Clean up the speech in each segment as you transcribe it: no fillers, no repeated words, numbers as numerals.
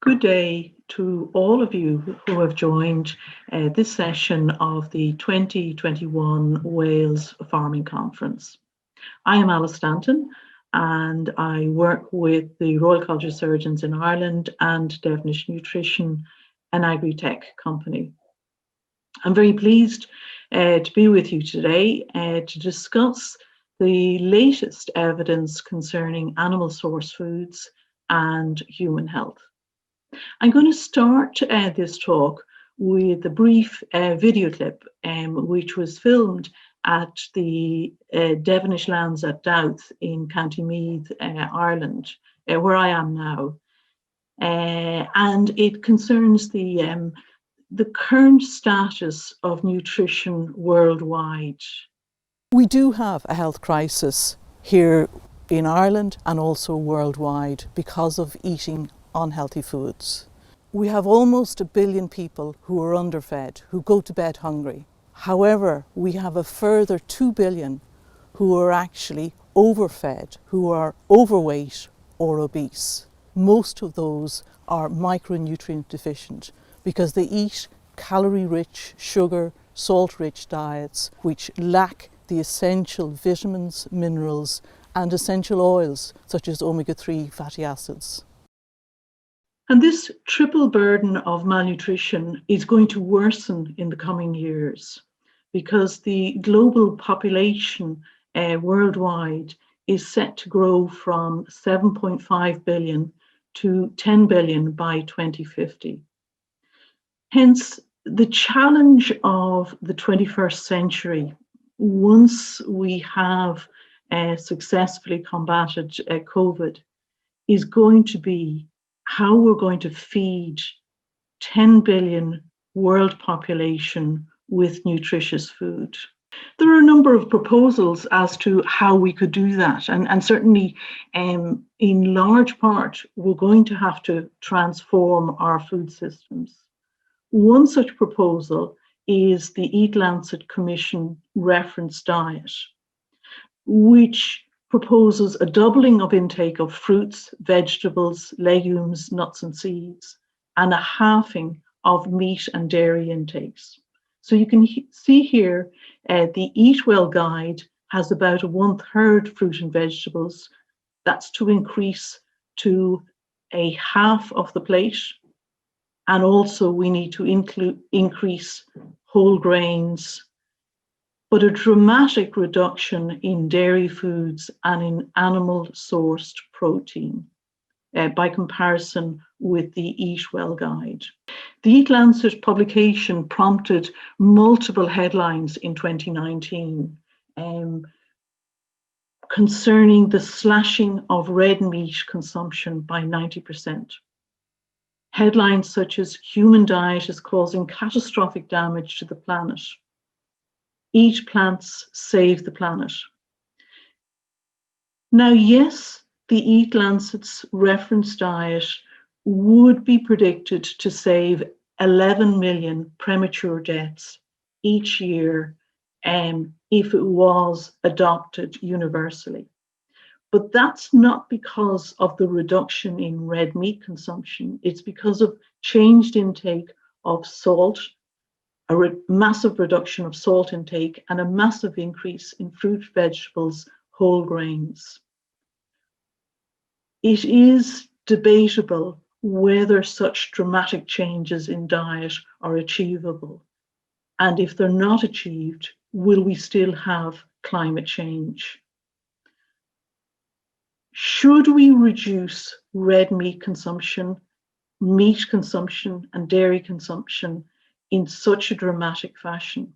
Good day to all of you who have joined this session of the 2021 Wales Farming Conference. I am Alice Stanton and I work with the Royal College of Surgeons in Ireland and Devonish Nutrition, an agri-tech company. I'm very pleased to be with you today to discuss the latest evidence concerning animal source foods and human health. I'm going to start this talk with a brief video clip which was filmed at the Devonish lands at Dowth in County Meath, Ireland, where I am now. And it concerns the current status of nutrition worldwide. We do have a health crisis here in Ireland and also worldwide because of eating unhealthy foods. We have almost 1 billion people who are underfed, who go to bed hungry. However, we have a further 2 billion who are actually overfed, who are overweight or obese. Most of those are micronutrient deficient because they eat calorie-rich, sugar, salt-rich diets which lack the essential vitamins, minerals and essential oils such as omega-3 fatty acids. And this triple burden of malnutrition is going to worsen in the coming years because the global population worldwide is set to grow from 7.5 billion to 10 billion by 2050. Hence, the challenge of the 21st century, once we have successfully combated COVID, is going to be how we're going to feed 10 billion world population with nutritious food. There are a number of proposals as to how we could do that, and certainly in large part we're going to have to transform our food systems. One such proposal is the Eat Lancet Commission reference diet, which proposes a doubling of intake of fruits, vegetables, legumes, nuts and seeds, and a halving of meat and dairy intakes. So you can see here the Eat Well guide has about 1/3 fruit and vegetables. That's to increase to a half of the plate. And also we need to increase whole grains, but a dramatic reduction in dairy foods and in animal-sourced protein by comparison with the Eat Well guide. The Eat Lancet publication prompted multiple headlines in 2019 concerning the slashing of red meat consumption by 90%. Headlines such as "Human diet is causing catastrophic damage to the planet," "Eat plants, save the planet." Now, yes, the Eat Lancet's reference diet would be predicted to save 11 million premature deaths each year if it was adopted universally. But that's not because of the reduction in red meat consumption. It's because of changed intake of salt, a massive reduction of salt intake, and a massive increase in fruit, vegetables, whole grains. It is debatable whether such dramatic changes in diet are achievable. And if they're not achieved, will we still have climate change? Should we reduce red meat consumption, and dairy consumption in such a dramatic fashion?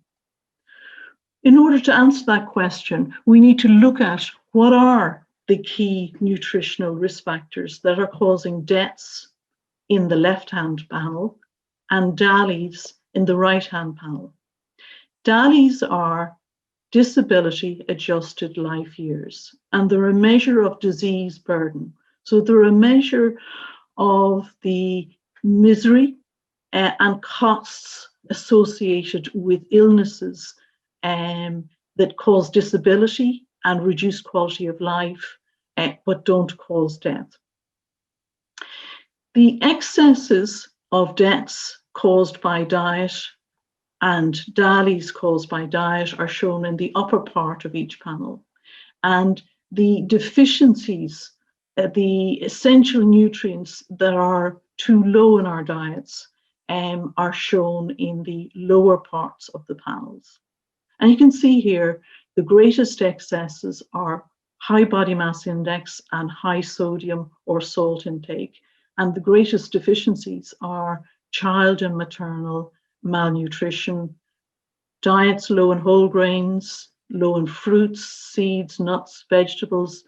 In order to answer that question, we need to look at what are the key nutritional risk factors that are causing deaths in the left-hand panel and DALYs in the right-hand panel. DALYs are disability adjusted life years, and they're a measure of disease burden. So they're a measure of the misery and costs associated with illnesses that cause disability and reduce quality of life, but don't cause death. The excesses of deaths caused by diet and DALIs caused by diet are shown in the upper part of each panel. And the deficiencies, the essential nutrients that are too low in our diets are shown in the lower parts of the panels. And you can see here, the greatest excesses are high body mass index and high sodium or salt intake. And the greatest deficiencies are child and maternal malnutrition, diets low in whole grains, low in fruits, seeds, nuts, vegetables,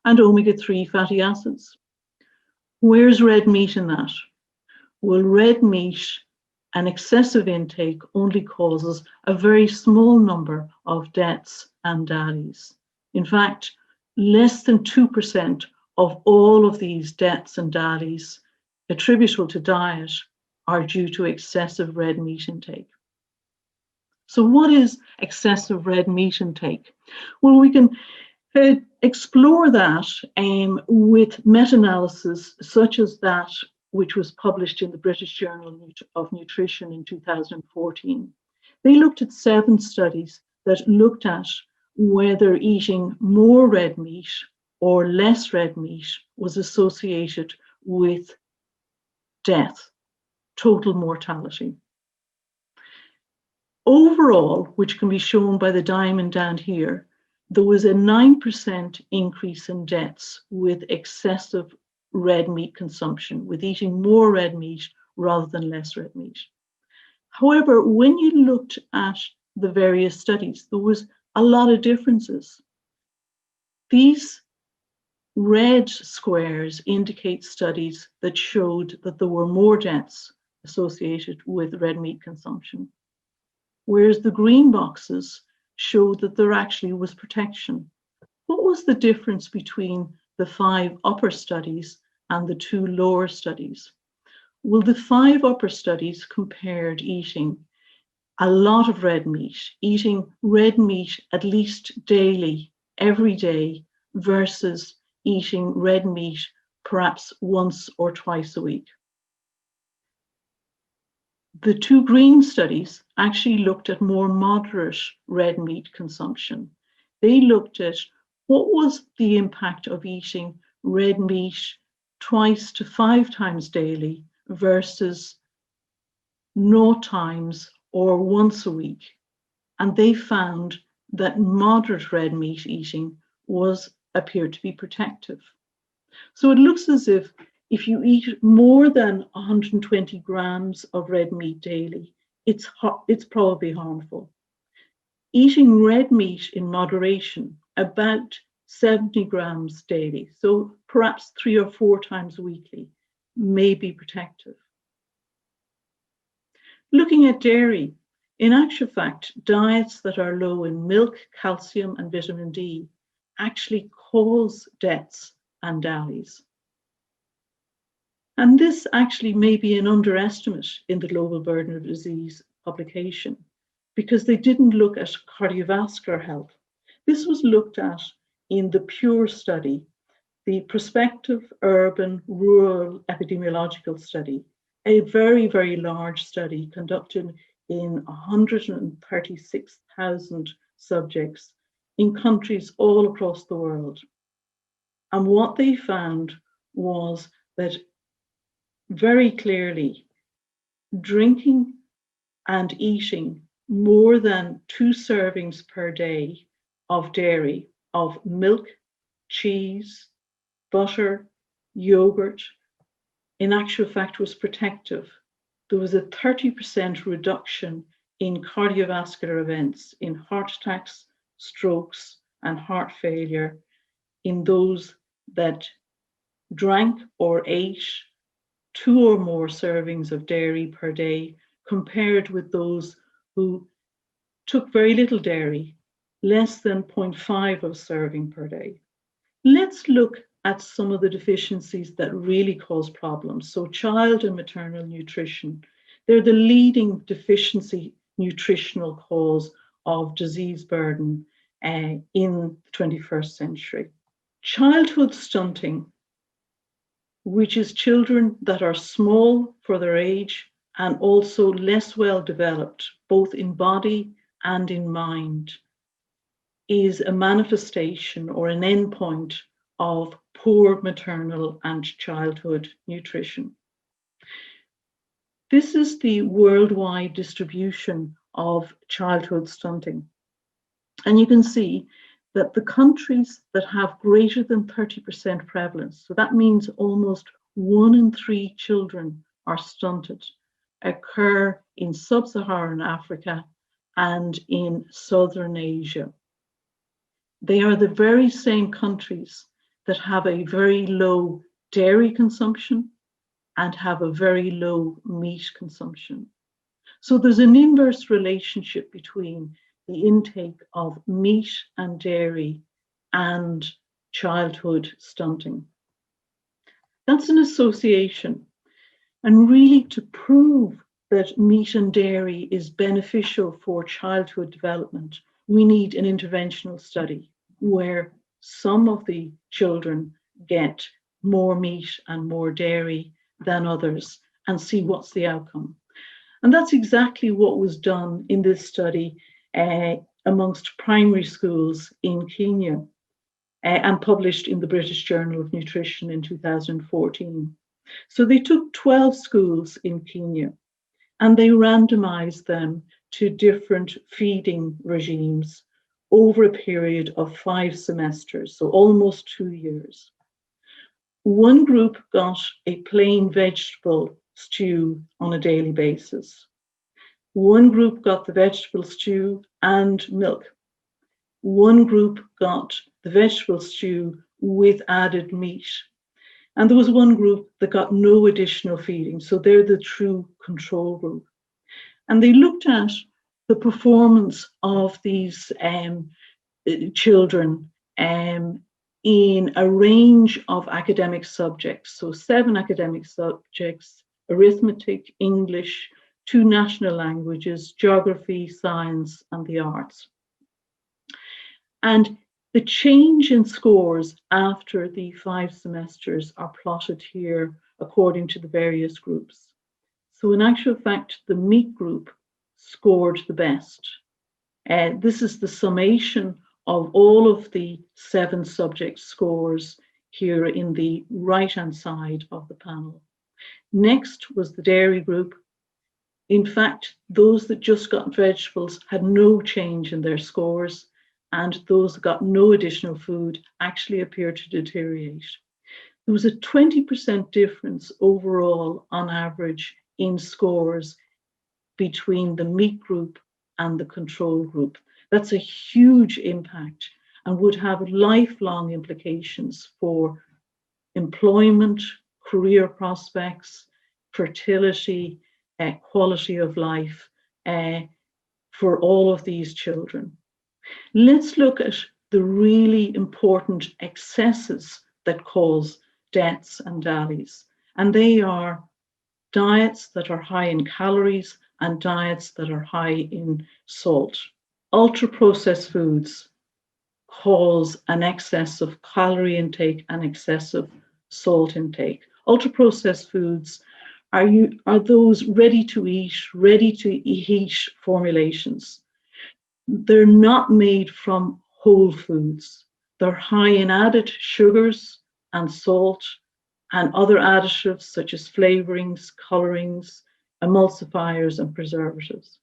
and omega-3 fatty acids. Where's red meat in that? Well, red meat, an excessive intake only causes a very small number of deaths and DALIs. In fact, less than 2% of all of these deaths and DALIs attributable to diet are due to excessive red meat intake. So what is excessive red meat intake? Well, we can explore that with meta-analysis such as that which was published in the British Journal of Nutrition in 2014. They looked at 7 studies that looked at whether eating more red meat or less red meat was associated with death, total mortality. Overall, which can be shown by the diamond down here, there was a 9% increase in deaths with excessive red meat consumption, with eating more red meat rather than less red meat. However, when you looked at the various studies, there was a lot of differences. These red squares indicate studies that showed that there were more deaths associated with red meat consumption, whereas the green boxes showed that there actually was protection. What was the difference between the 5 upper studies and the 2 lower studies? Well, the 5 upper studies compared eating a lot of red meat, eating red meat at least daily, every day, versus eating red meat perhaps once or twice a week. The 2 green studies actually looked at more moderate red meat consumption. They looked at what was the impact of eating red meat twice to 5 times daily versus 0 times or once a week. And they found that moderate red meat eating appeared to be protective. So it looks as if you eat more than 120 grams of red meat daily, it's probably harmful. Eating red meat in moderation, about 70 grams daily, so perhaps 3 or 4 times weekly, may be protective. Looking at dairy, in actual fact, diets that are low in milk, calcium, and vitamin D actually cause deaths and DALIs. And this actually may be an underestimate in the Global Burden of Disease publication, because they didn't look at cardiovascular health. This was looked at in the PURE study, the Prospective Urban Rural Epidemiological Study, a very, very large study conducted in 136,000 subjects in countries all across the world. And what they found was that very clearly, drinking and eating more than 2 servings per day of dairy, of milk, cheese, butter, yogurt, in actual fact was protective. There was a 30% reduction in cardiovascular events, in heart attacks, strokes, and heart failure in those that drank or ate 2 or more servings of dairy per day, compared with those who took very little dairy, less than 0.5 of serving per day. Let's look at some of the deficiencies that really cause problems. So child and maternal nutrition, they're the leading deficiency nutritional cause of disease burden in the 21st century. Childhood stunting which is children that are small for their age and also less well developed, both in body and in mind, is a manifestation or an endpoint of poor maternal and childhood nutrition. This is the worldwide distribution of childhood stunting. And you can see that the countries that have greater than 30% prevalence, so that means almost 1 in 3 children are stunted, occur in sub-Saharan Africa and in Southern Asia. They are the very same countries that have a very low dairy consumption and have a very low meat consumption. So there's an inverse relationship between the intake of meat and dairy and childhood stunting. That's an association. And really, to prove that meat and dairy is beneficial for childhood development, we need an interventional study where some of the children get more meat and more dairy than others and see what's the outcome. And that's exactly what was done in this study amongst primary schools in Kenya and published in the British Journal of Nutrition in 2014. So they took 12 schools in Kenya and they randomized them to different feeding regimes over a period of 5 semesters, so almost 2 years. One group got a plain vegetable stew on a daily basis. One group got the vegetable stew and milk. One group got the vegetable stew with added meat. And there was one group that got no additional feeding, so they're the true control group. And they looked at the performance of these children in a range of academic subjects. So 7 academic subjects: arithmetic, English, 2 national languages, geography, science, and the arts. And the change in scores after the 5 semesters are plotted here according to the various groups. So in actual fact, the meat group scored the best. This is the summation of all of the 7 subject scores here in the right-hand side of the panel. Next was the dairy group. In fact, those that just got vegetables had no change in their scores, and those that got no additional food actually appeared to deteriorate. There was a 20% difference overall on average in scores between the meat group and the control group. That's a huge impact and would have lifelong implications for employment, career prospects, fertility, quality of life for all of these children. Let's look at the really important excesses that cause deaths and DALYs. And they are diets that are high in calories and diets that are high in salt. Ultra-processed foods cause an excess of calorie intake and excessive salt intake. Ultra-processed foods are those ready-to-eat formulations. They're not made from whole foods. They're high in added sugars and salt and other additives such as flavorings, colorings, emulsifiers, and preservatives.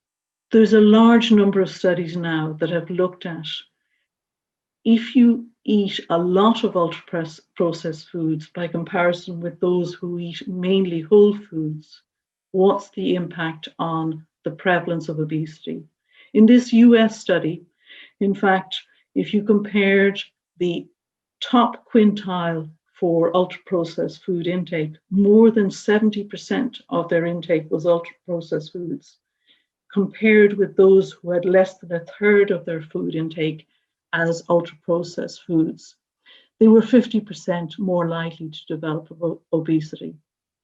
There's a large number of studies now that have looked at if you eat a lot of ultra-processed foods by comparison with those who eat mainly whole foods, what's the impact on the prevalence of obesity? In this US study, in fact, if you compared the top quintile for ultra-processed food intake, more than 70% of their intake was ultra-processed foods, compared with those who had less than a third of their food intake as ultra-processed foods. They were 50% more likely to develop obesity.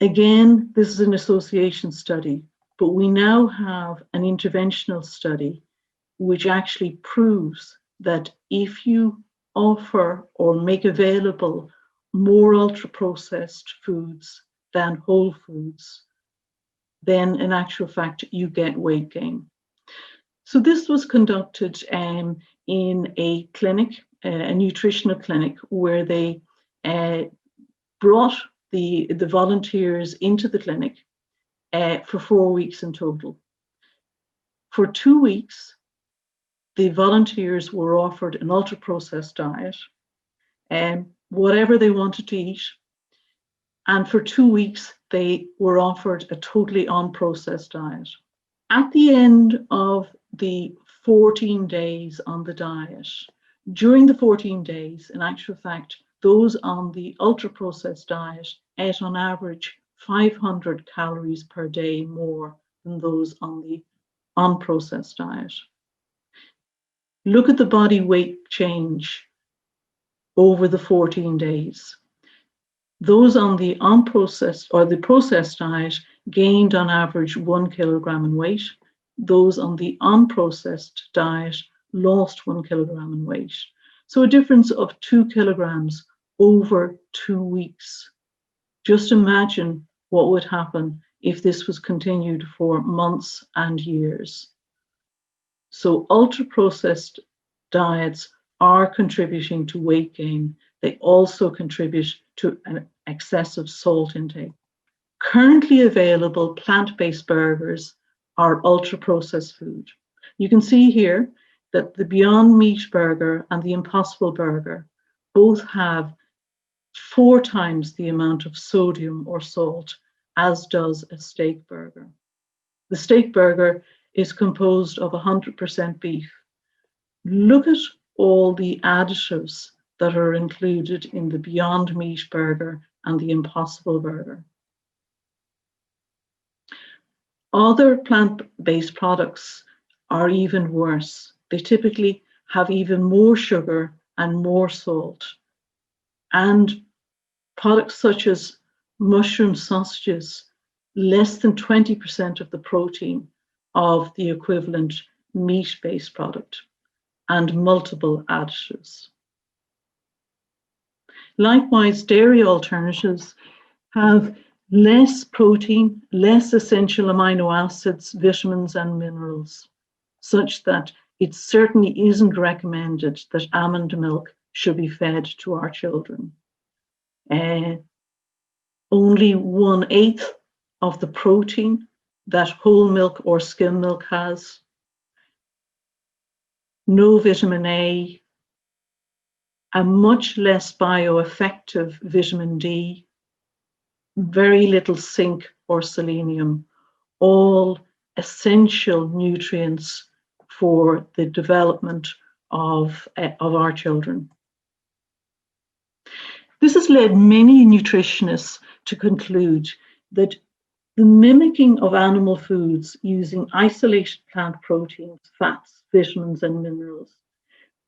Again, this is an association study, but we now have an interventional study which actually proves that if you offer or make available more ultra-processed foods than whole foods, then in actual fact, you get weight gain. So this was conducted in a clinic, a nutritional clinic, where they brought the volunteers into the clinic for 4 weeks in total. For 2 weeks, the volunteers were offered an ultra-processed diet, whatever they wanted to eat. And for 2 weeks, they were offered a totally unprocessed diet. At the end of the 14 days on the diet, during the 14 days, in actual fact, those on the ultra-processed diet ate on average 500 calories per day more than those on the unprocessed diet. Look at the body weight change over the 14 days. Those on the unprocessed or the processed diet gained on average 1 kilogram in weight. Those on the unprocessed diet lost 1 kilogram in weight. So a difference of 2 kilograms over 2 weeks. Just imagine what would happen if this was continued for months and years. So ultra-processed diets are contributing to weight gain. They also contribute to an excessive salt intake. Currently available plant-based burgers are ultra-processed food. You can see here that the Beyond Meat burger and the Impossible burger both have 4 times the amount of sodium or salt as does a steak burger. The steak burger is composed of 100% beef. Look at all the additives that are included in the Beyond Meat burger and the Impossible burger. Other plant-based products are even worse. They typically have even more sugar and more salt. And products such as mushroom sausages, less than 20% of the protein of the equivalent meat-based product, and multiple additives. Likewise, dairy alternatives have less protein, less essential amino acids, vitamins, and minerals, such that it certainly isn't recommended that almond milk should be fed to our children. Only 1/8 of the protein that whole milk or skim milk has, no vitamin A, a much less bioeffective vitamin D, very little zinc or selenium, all essential nutrients for the development of our children. This has led many nutritionists to conclude that the mimicking of animal foods using isolated plant proteins, fats, vitamins, and minerals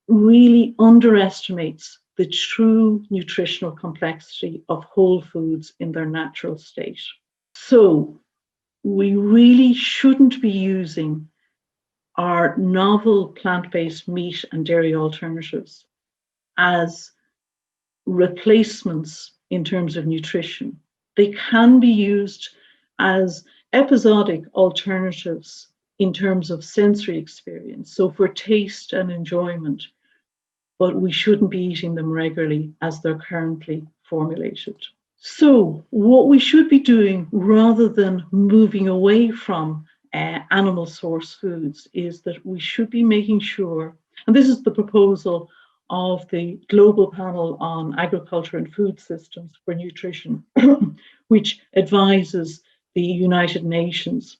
really underestimates the true nutritional complexity of whole foods in their natural state. So we really shouldn't be using our novel plant-based meat and dairy alternatives as replacements in terms of nutrition. They can be used as episodic alternatives in terms of sensory experience, so for taste and enjoyment, but we shouldn't be eating them regularly as they're currently formulated. So what we should be doing rather than moving away from animal source foods is that we should be making sure, and this is the proposal of the Global Panel on Agriculture and Food Systems for Nutrition, which advises the United Nations.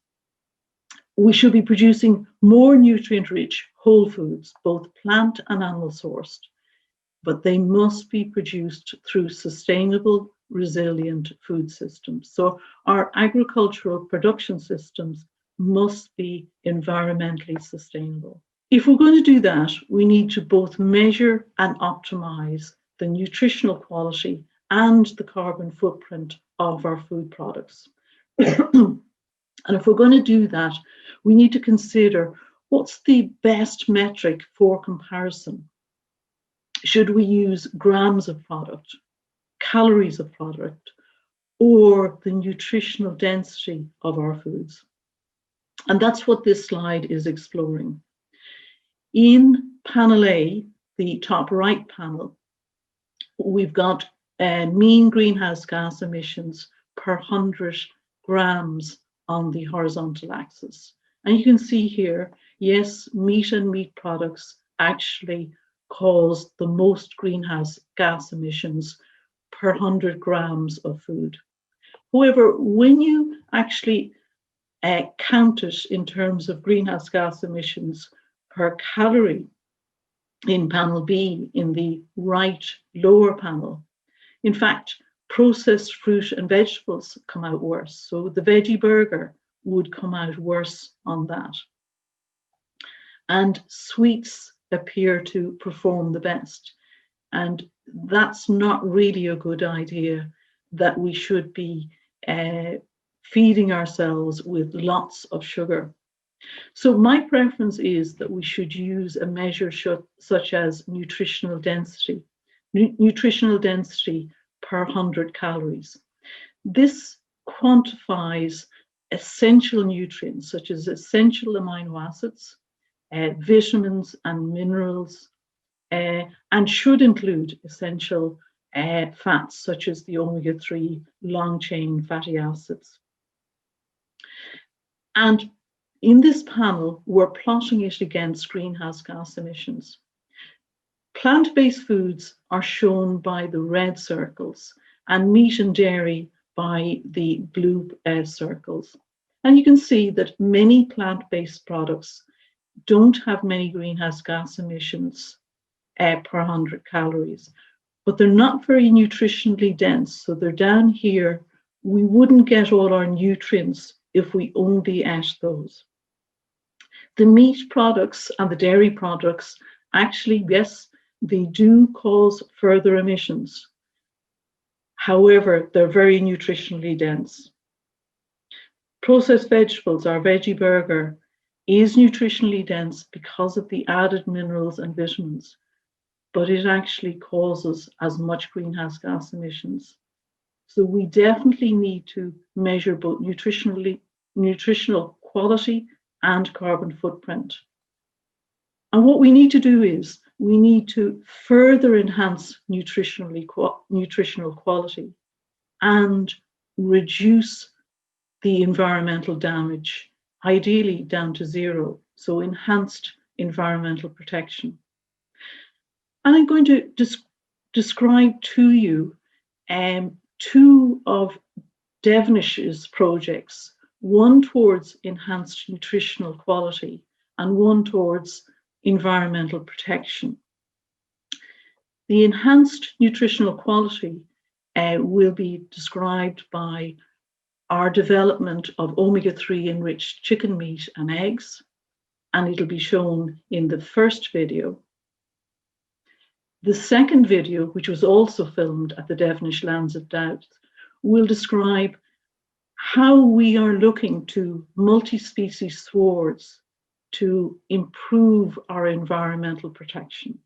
We should be producing more nutrient-rich whole foods, both plant and animal sourced, but they must be produced through sustainable, resilient food systems. So our agricultural production systems must be environmentally sustainable. If we're going to do that, we need to both measure and optimize the nutritional quality and the carbon footprint of our food products. And if we're going to do that, we need to consider what's the best metric for comparison. Should we use grams of product, calories of product, or the nutritional density of our foods. And that's what this slide is exploring. In panel A, the top right panel, we've got mean greenhouse gas emissions per 100 grams on the horizontal axis. And you can see here, yes, meat and meat products actually cause the most greenhouse gas emissions per 100 grams of food. However, when you actually count it in terms of greenhouse gas emissions per calorie in panel B, in the right lower panel, in fact, processed fruit and vegetables come out worse. So the veggie burger would come out worse on that. And sweets appear to perform the best. And that's not really a good idea, that we should be feeding ourselves with lots of sugar. So my preference is that we should use a measure such as nutritional density per 100 calories. This quantifies essential nutrients such as essential amino acids, vitamins and minerals, and should include essential fats such as the omega-3 long-chain fatty acids. And in this panel, we're plotting it against greenhouse gas emissions. Plant-based foods are shown by the red circles and meat and dairy by the blue circles. And you can see that many plant-based products don't have many greenhouse gas emissions per 100 calories, but they're not very nutritionally dense. So they're down here. We wouldn't get all our nutrients if we only ate those. The meat products and the dairy products, actually, yes, they do cause further emissions. However, they're very nutritionally dense. Processed vegetables, our veggie burger, is nutritionally dense because of the added minerals and vitamins, but it actually causes as much greenhouse gas emissions. So we definitely need to measure both nutritional quality and carbon footprint. And what we need to do is we need to further enhance nutritional quality and reduce the environmental damage, ideally down to zero, so enhanced environmental protection. And I'm going to describe to you two of Devonish's projects, one towards enhanced nutritional quality and one towards environmental protection. The enhanced nutritional quality will be described by our development of omega-3 enriched chicken meat and eggs, and it'll be shown in the first video. The second video, which was also filmed at the Devonish Lands of Doubt, will describe how we are looking to multi-species swards to improve our environmental protection.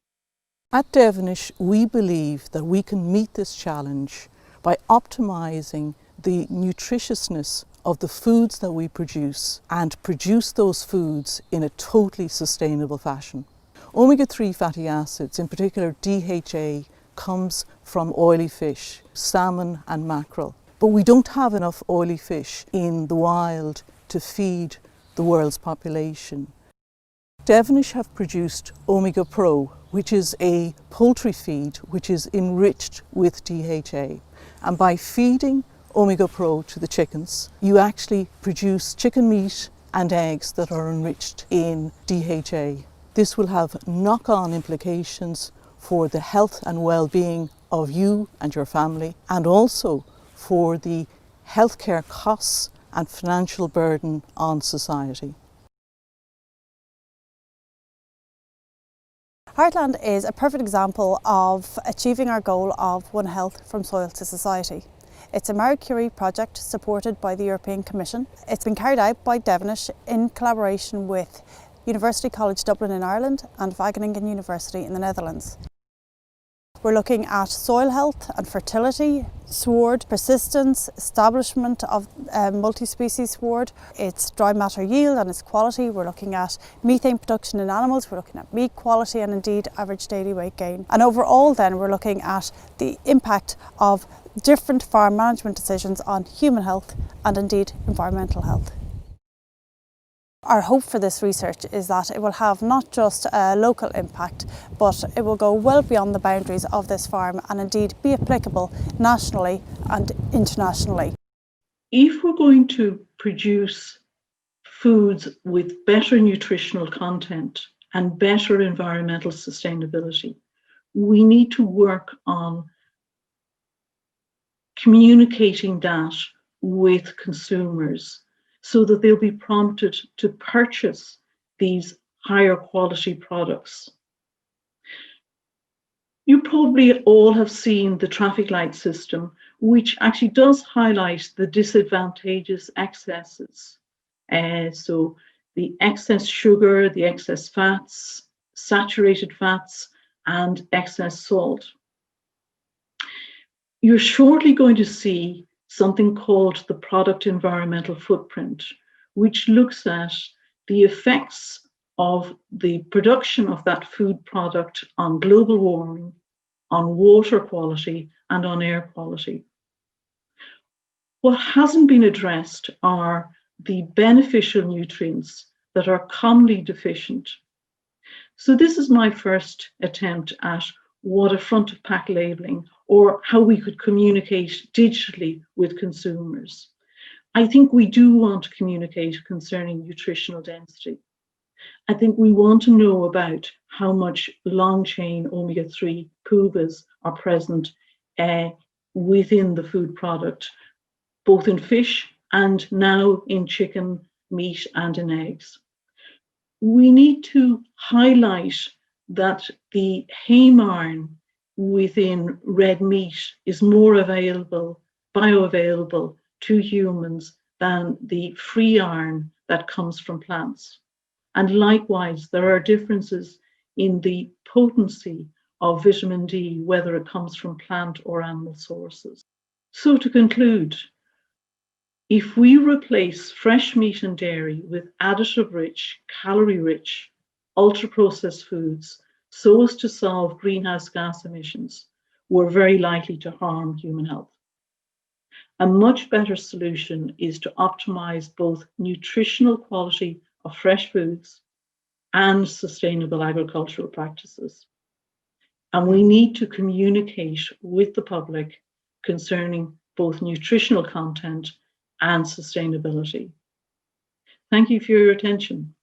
At Devonish, we believe that we can meet this challenge by optimising the nutritiousness of the foods that we produce and produce those foods in a totally sustainable fashion. Omega-3 fatty acids, in particular DHA, comes from oily fish, salmon and mackerel. But we don't have enough oily fish in the wild to feed the world's population. Devonish have produced Omega Pro, which is a poultry feed which is enriched with DHA. And by feeding Omega Pro to the chickens, you actually produce chicken meat and eggs that are enriched in DHA. This will have knock-on implications for the health and well-being of you and your family, and also for the healthcare costs and financial burden on society. Heartland is a perfect example of achieving our goal of One Health from Soil to Society. It's a Marie Curie project supported by the European Commission. It's been carried out by Devonish in collaboration with University College Dublin in Ireland and Wageningen University in the Netherlands. We're looking at soil health and fertility, sward persistence, establishment of multi-species sward, its dry matter yield and its quality. We're looking at methane production in animals, we're looking at meat quality and indeed average daily weight gain. And overall then we're looking at the impact of different farm management decisions on human health and indeed environmental health. Our hope for this research is that it will have not just a local impact, but it will go well beyond the boundaries of this farm and indeed be applicable nationally and internationally. If we're going to produce foods with better nutritional content and better environmental sustainability, we need to work on communicating that with consumers, so that they'll be prompted to purchase these higher quality products. You probably all have seen the traffic light system, which actually does highlight the disadvantageous excesses. So the excess sugar, the excess fats, saturated fats, and excess salt. You're shortly going to see something called the product environmental footprint, which looks at the effects of the production of that food product on global warming, on water quality, and on air quality. What hasn't been addressed are the beneficial nutrients that are commonly deficient. So this is my first attempt at what a front of pack labeling, or how we could communicate digitally with consumers. I think we do want to communicate concerning nutritional density. I think we want to know about how much long chain omega-3 PUVAs are present within the food product, both in fish and now in chicken, meat, and in eggs. We need to highlight that the heme iron within red meat is more bioavailable to humans than the free iron that comes from plants. And likewise, there are differences in the potency of vitamin D, whether it comes from plant or animal sources. So to conclude, if we replace fresh meat and dairy with additive-rich, calorie-rich, ultra-processed foods so as to solve greenhouse gas emissions, we're very likely to harm human health. A much better solution is to optimize both nutritional quality of fresh foods and sustainable agricultural practices. And we need to communicate with the public concerning both nutritional content and sustainability. Thank you for your attention.